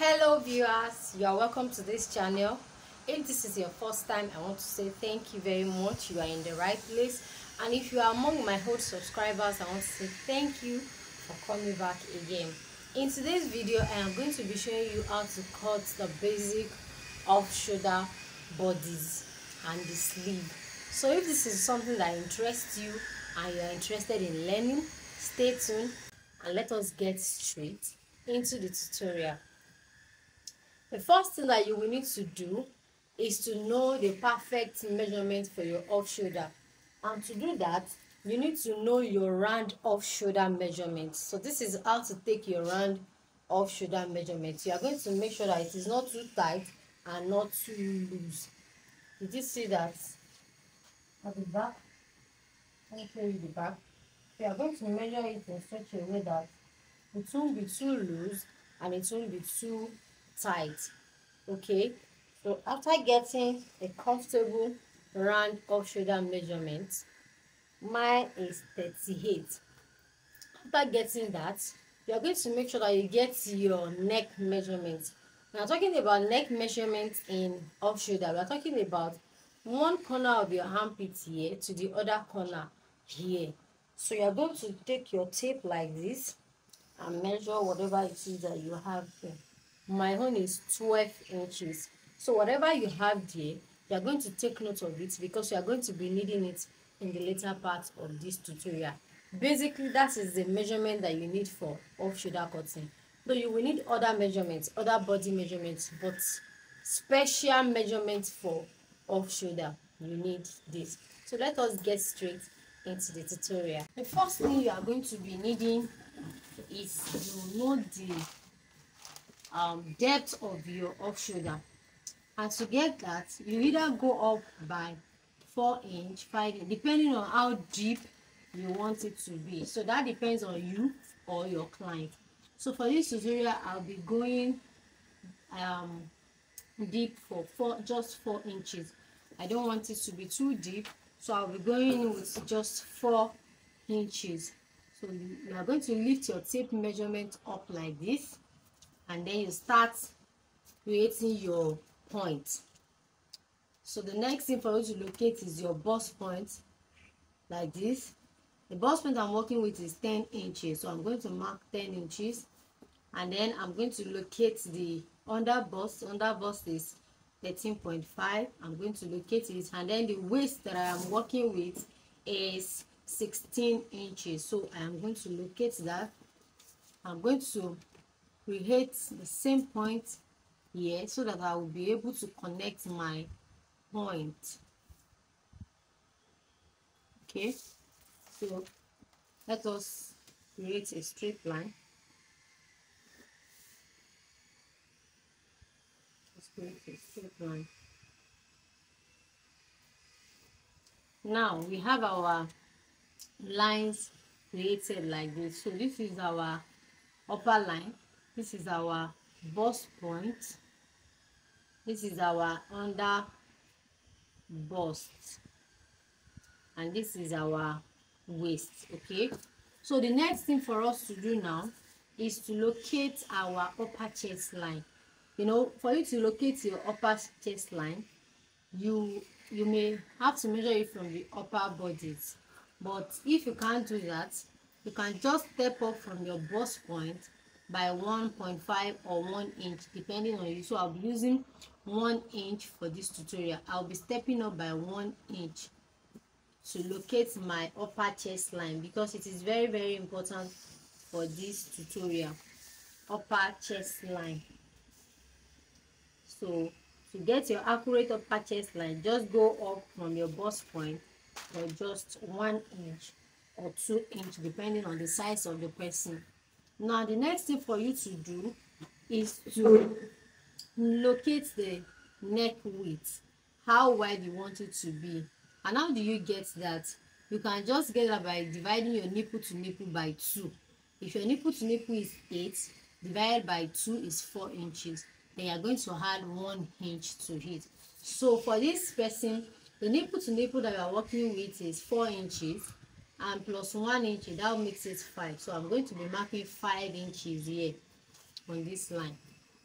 Hello viewers, you are welcome to this channel. If this is your first time, I want to say thank you very much. You are in the right place. And if you are among my old subscribers, I want to say thank you for coming back again. In today's video, I am going to be showing you how to cut the basic off-shoulder bodies and the sleeve. So if this is something that interests you and you are interested in learning, stay tuned and let us get straight into the tutorial. The first thing that you will need to do is to know the perfect measurement for your off-shoulder. And to do that, you need to know your round off-shoulder measurement. So this is how to take your round off-shoulder measurement. You are going to make sure that it is not too tight and not too loose. Did you see that? At the back, let me show you the back. You are going to measure it in such a way that it won't be too loose and it won't be too tight. Okay, so after getting a comfortable round off-shoulder measurement, mine is 38. After getting that, you are going to make sure that you get your neck measurement. Now, talking about neck measurement in off-shoulder, we are talking about one corner of your armpit here to the other corner here. So you are going to take your tape like this and measure whatever it is that you have here. My own is 12 inches. So whatever you have there, you are going to take note of it because you are going to be needing it in the later part of this tutorial. Basically, that is the measurement that you need for off-shoulder cutting. Though you will need other measurements, other body measurements, but special measurements for off-shoulder, you need this. So let us get straight into the tutorial. The first thing you are going to be needing is you know the depth of your off-shoulder, and to get that you either go up by 4 inch, 5 inch, depending on how deep you want it to be. So that depends on you or your client. So for this tutorial, I'll be going deep for just 4 inches. I don't want it to be too deep, so I'll be going with just 4 inches. So you are going to lift your tape measurement up like this, and then you start creating your point. So the next thing for you to locate is your bust point like this. The bust point I'm working with is 10 inches, so I'm going to mark 10 inches, and then I'm going to locate the under bust. Under bust is 13.5. I'm going to locate it, and then the waist that I am working with is 16 inches. So I am going to locate that. I'm going to create the same point here so that I will be able to connect my point. Okay, so let us create a straight line. Let's create a straight line. Now we have our lines created like this. So this is our upper line, this is our bust point, this is our under bust, and this is our waist. Okay, so the next thing for us to do now is to locate our upper chest line. You know, for you to locate your upper chest line, you may have to measure it from the upper bodies, but if you can't do that, you can just step up from your bust point by 1.5 or 1 inch depending on you. So I'll be using 1 inch for this tutorial. I'll be stepping up by 1 inch to locate my upper chest line because it is very, very important for this tutorial. Upper chest line. So to get your accurate upper chest line, just go up from your bust point for just 1 inch or 2 inch depending on the size of the person. Now the next thing for you to do is to locate the neck width, how wide you want it to be. And how do you get that? You can just get that by dividing your nipple to nipple by 2. If your nipple to nipple is 8, divided by 2 is 4 inches. Then you are going to add 1 inch to it. So for this person, the nipple to nipple that we are working with is 4 inches, and plus 1 inch, that makes it 5. So I'm going to be marking 5 inches here on this line.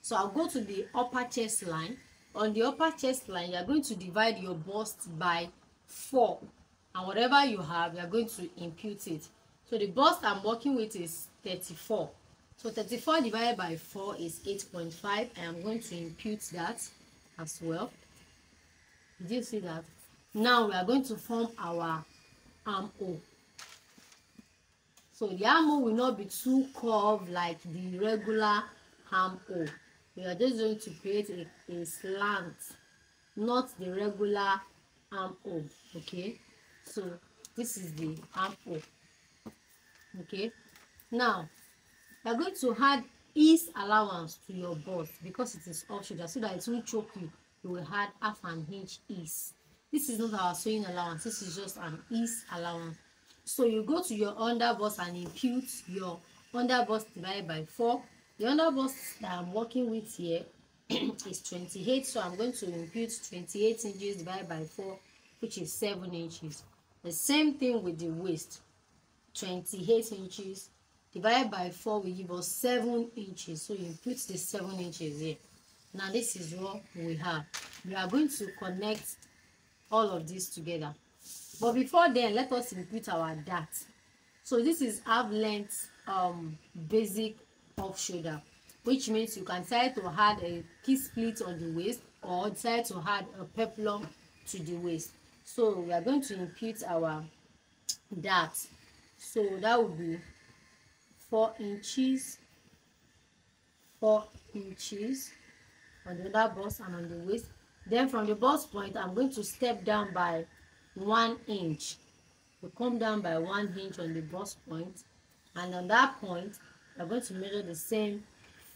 So I'll go to the upper chest line. On the upper chest line, you are going to divide your bust by 4, and whatever you have, you are going to impute it. So the bust I'm working with is 34. So 34 divided by 4 is 8.5. I am going to impute that as well. Did you see that? Now we are going to form our armhole. So the armhole will not be too curved like the regular armhole. We are just going to create a slant, not the regular armhole. Okay, so this is the armhole. Okay, now we are going to add ease allowance to your bust because it is off shoulder, so that it won't choke you. You will add half an inch ease. This is not our sewing allowance, this is just an ease allowance. So you go to your under bust and impute your under bust divided by 4. The under bust that I'm working with here is 28, so I'm going to impute 28 inches divided by 4, which is 7 inches. The same thing with the waist. 28 inches divided by 4 will give us 7 inches. So you put the 7 inches here. Now this is what we have. We are going to connect all of this together. But before then, let us impute our dart. So this is half length basic off shoulder, which means you can decide to add a key split on the waist or decide to add a peplum to the waist. So we are going to impute our dart. So that would be 4 inches, 4 inches on the other bust and on the waist. Then from the bust point, I'm going to step down by 1 inch. We come down by 1 inch on the bust point, and on that point we are going to measure the same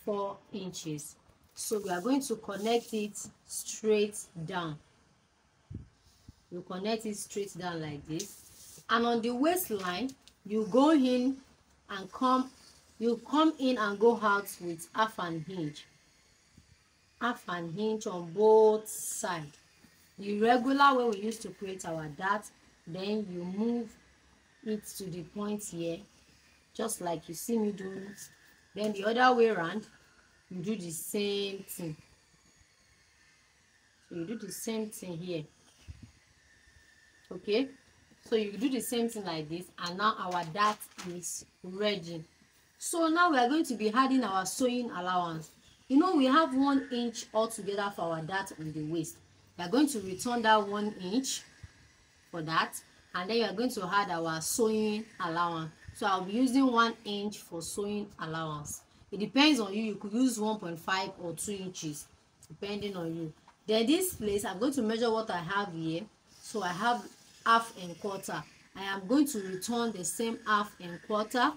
4 inches. So we are going to connect it straight down. You connect it straight down like this, and on the waistline you go in and come in and go out with half an inch. Half an inch on both sides. The regular way we used to create our dart, then you move it to the point here, just like you see me doing. Then the other way around, you do the same thing. So you do the same thing here. Okay, so you do the same thing like this, and now our dart is ready. So now we are going to be adding our sewing allowance. You know, we have 1 inch altogether for our dart on the waist. We are going to return that 1 inch for that, and then you are going to add our sewing allowance. So I'll be using 1 inch for sewing allowance. It depends on you. You could use 1.5 or 2 inches depending on you. Then this place, I'm going to measure what I have here. So I have half and quarter. I am going to return the same half and quarter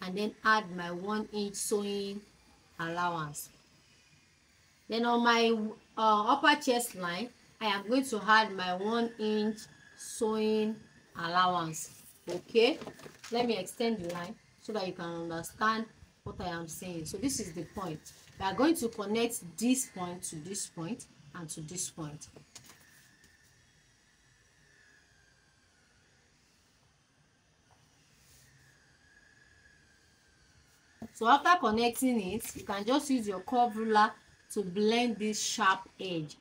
and then add my 1 inch sewing allowance. Then on my upper chest line, I am going to add my 1 inch sewing allowance. Okay, let me extend the line so that you can understand what I am saying. So this is the point. We are going to connect this point to this point and to this point. So after connecting it, you can just use your curve ruler to blend this sharp edge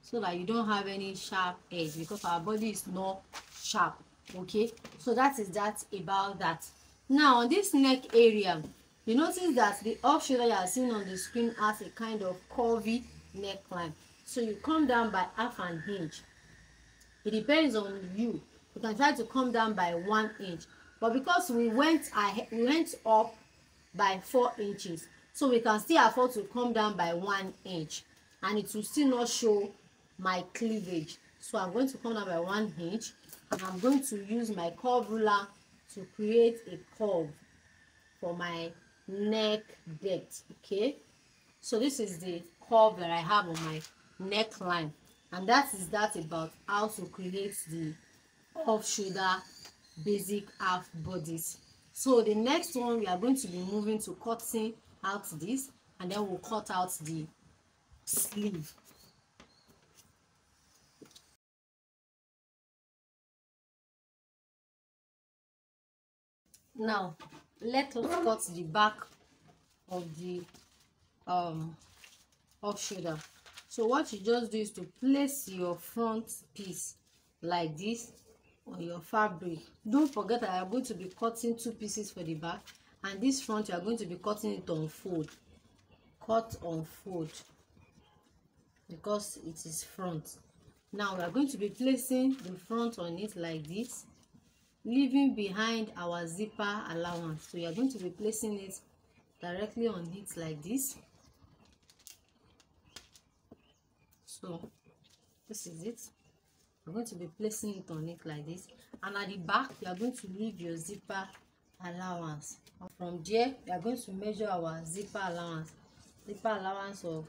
so that you don't have any sharp edge, because our body is not sharp. Okay, so that is that about that. Now on this neck area, you notice that the off shoulder you are seeing on the screen has a kind of curvy neckline. So you come down by half an inch. It depends on you. You can try to come down by 1 inch, but because we went up by 4 inches, so we can still afford to come down by 1 inch, and it will still not show my cleavage. So I'm going to come down by 1 inch, and I'm going to use my curve ruler to create a curve for my neck depth. Okay, so this is the curve that I have on my neckline, and that is that about how to create the off shoulder basic half bodies. So the next one, we are going to be moving to cutting out this, and then we'll cut out the sleeve. Now let us cut the back of the off shoulder. So what you just do is to place your front piece like this on your fabric. Don't forget that I am going to be cutting 2 pieces for the back, and this front you are going to be cutting it on fold. Cut on fold because it is front. Now we are going to be placing the front on it like this, leaving behind our zipper allowance. So you are going to be placing it directly on it like this. So this is it. We're going to be placing it on it like this, and at the back you are going to leave your zipper allowance. From there we are going to measure our zipper allowance of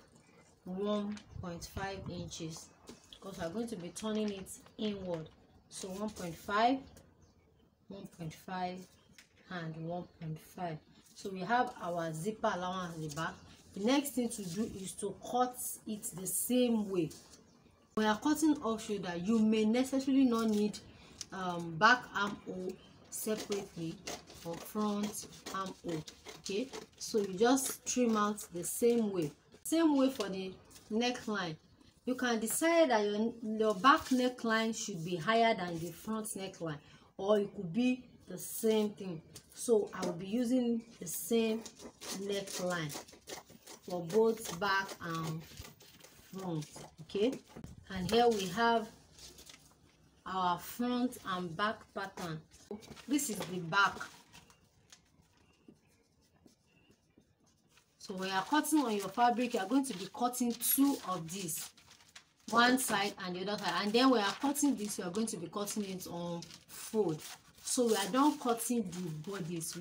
1.5 inches, because we are going to be turning it inward. So 1.5, 1.5 and 1.5. So we have our zipper allowance at the back. The next thing to do is to cut it the same way. When you are cutting off shoulder, you may necessarily not need back armhole separately or front armhole. Okay, so you just trim out the same way for the neckline. You can decide that your back neckline should be higher than the front neckline, or it could be the same thing. So I will be using the same neckline for both back and front. Okay, and here we have our front and back pattern. This is the back. So when you are cutting on your fabric, you are going to be cutting 2 of these, one side and the other side, and then when you are cutting this, you are going to be cutting it on fold. So we are done cutting the bodies.